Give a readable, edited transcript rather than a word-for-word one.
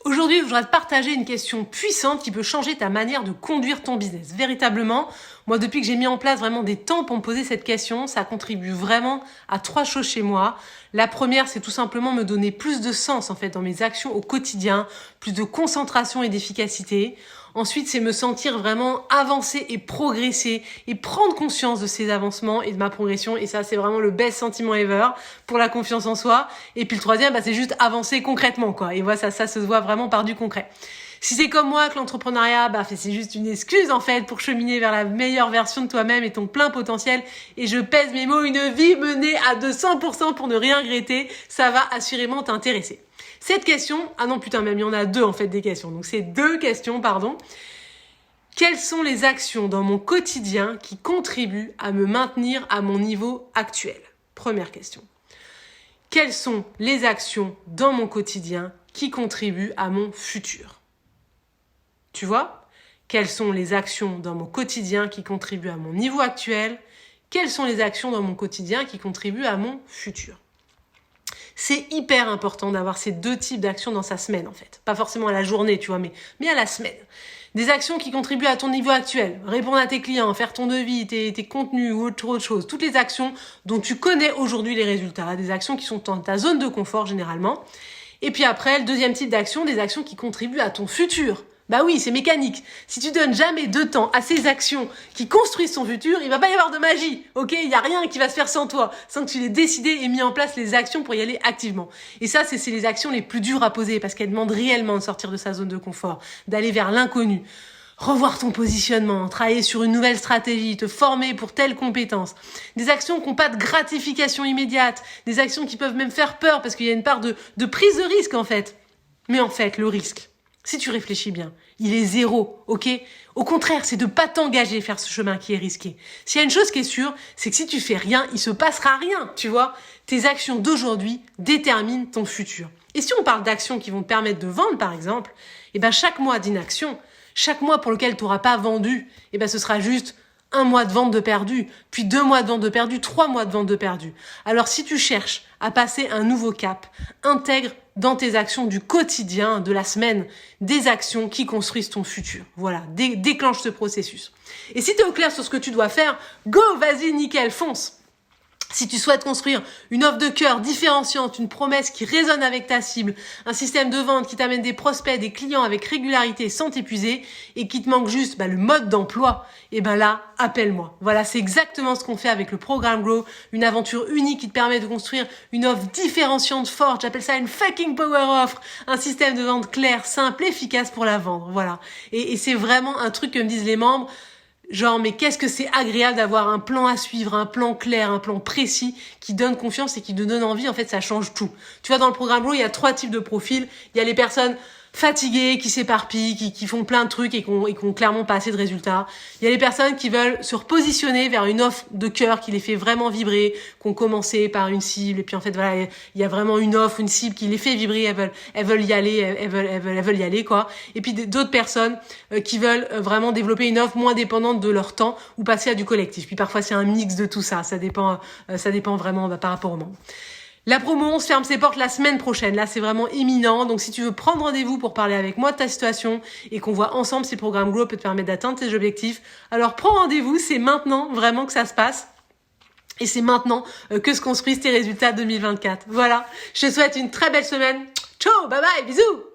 Aujourd'hui, je voudrais te partager une question puissante qui peut changer ta manière de conduire ton business. Véritablement, moi, depuis que j'ai mis en place vraiment des temps pour me poser cette question, ça contribue vraiment à 3 choses chez moi. La première, c'est tout simplement me donner plus de sens, en fait, dans mes actions au quotidien, plus de concentration et d'efficacité. Ensuite, c'est me sentir vraiment avancer et progresser et prendre conscience de ces avancements et de ma progression. Et ça, c'est vraiment le best sentiment ever pour la confiance en soi. Et puis le troisième, c'est juste avancer concrètement, quoi. Et voilà, ça se voit vraiment par du concret. Si c'est comme moi que l'entrepreneuriat, c'est juste une excuse en fait pour cheminer vers la meilleure version de toi-même et ton plein potentiel, et je pèse mes mots, une vie menée à 200% pour ne rien regretter, ça va assurément t'intéresser. Cette question, même il y en a 2 en fait des questions, donc c'est 2 questions, pardon. Quelles sont les actions dans mon quotidien qui contribuent à me maintenir à mon niveau actuel? Première question. Quelles sont les actions dans mon quotidien qui contribuent à mon futur? Tu vois? Quelles sont les actions dans mon quotidien qui contribuent à mon niveau actuel? Quelles sont les actions dans mon quotidien qui contribuent à mon futur? C'est hyper important d'avoir ces 2 types d'actions dans sa semaine, en fait. Pas forcément à la journée, tu vois, mais à la semaine. Des actions qui contribuent à ton niveau actuel. Répondre à tes clients, faire ton devis, tes contenus ou autre chose. Toutes les actions dont tu connais aujourd'hui les résultats. Des actions qui sont dans ta zone de confort, généralement. Et puis après, le deuxième type d'action, des actions qui contribuent à ton futur. Bah oui, c'est mécanique. Si tu donnes jamais de temps à ces actions qui construisent ton futur, il va pas y avoir de magie, ok? Il y a rien qui va se faire sans toi, sans que tu aies décidé et mis en place les actions pour y aller activement. Et ça, c'est les actions les plus dures à poser parce qu'elles demandent réellement de sortir de sa zone de confort, d'aller vers l'inconnu. Revoir ton positionnement, travailler sur une nouvelle stratégie, te former pour telle compétence. Des actions qui n'ont pas de gratification immédiate, des actions qui peuvent même faire peur parce qu'il y a une part de prise de risque en fait. Mais en fait, le risque, si tu réfléchis bien, il est 0, ok? Au contraire, c'est de pas t'engager faire ce chemin qui est risqué. S'il y a une chose qui est sûre, c'est que si tu fais rien, il se passera rien, tu vois? Tes actions d'aujourd'hui déterminent ton futur. Et si on parle d'actions qui vont te permettre de vendre, par exemple, chaque mois d'inaction, chaque mois pour lequel tu n'auras pas vendu, ce sera juste 1 mois de vente de perdu, puis 2 mois de vente de perdu, 3 mois de vente de perdu. Alors si tu cherches à passer un nouveau cap, intègre dans tes actions du quotidien, de la semaine, des actions qui construisent ton futur. Voilà, déclenche ce processus. Et si tu es au clair sur ce que tu dois faire, go, vas-y, nickel, fonce. Si tu souhaites construire une offre de cœur différenciante, une promesse qui résonne avec ta cible, un système de vente qui t'amène des prospects, des clients avec régularité sans t'épuiser et qui te manque juste le mode d'emploi, là, appelle-moi. Voilà, c'est exactement ce qu'on fait avec le programme Grow, une aventure unique qui te permet de construire une offre différenciante forte. J'appelle ça une fucking power offre, un système de vente clair, simple, efficace pour la vendre. Voilà. Et c'est vraiment un truc que me disent les membres. Genre, mais qu'est-ce que c'est agréable d'avoir un plan à suivre, un plan clair, un plan précis qui donne confiance et qui te donne envie. En fait, ça change tout. Tu vois, dans le programme Grow, il y a 3 types de profils. Il y a les personnes fatiguées, qui s'éparpillent, qui font plein de trucs et qui ont clairement pas assez de résultats. Il y a les personnes qui veulent se repositionner vers une offre de cœur qui les fait vraiment vibrer, qui ont commencé par une cible et puis en fait voilà, il y a vraiment une offre, une cible qui les fait vibrer, elles veulent y aller, elles veulent y aller quoi. Et puis d'autres personnes qui veulent vraiment développer une offre moins dépendante de leur temps ou passer à du collectif. Puis parfois c'est un mix de tout ça, ça dépend vraiment par rapport au membre. La promo, on se ferme ses portes la semaine prochaine. Là, c'est vraiment imminent. Donc, si tu veux prendre rendez-vous pour parler avec moi de ta situation et qu'on voit ensemble si le programme Grow peut te permettre d'atteindre tes objectifs, alors prends rendez-vous. C'est maintenant vraiment que ça se passe. Et c'est maintenant que se construisent tes résultats 2024. Voilà. Je te souhaite une très belle semaine. Ciao, bye bye, bisous.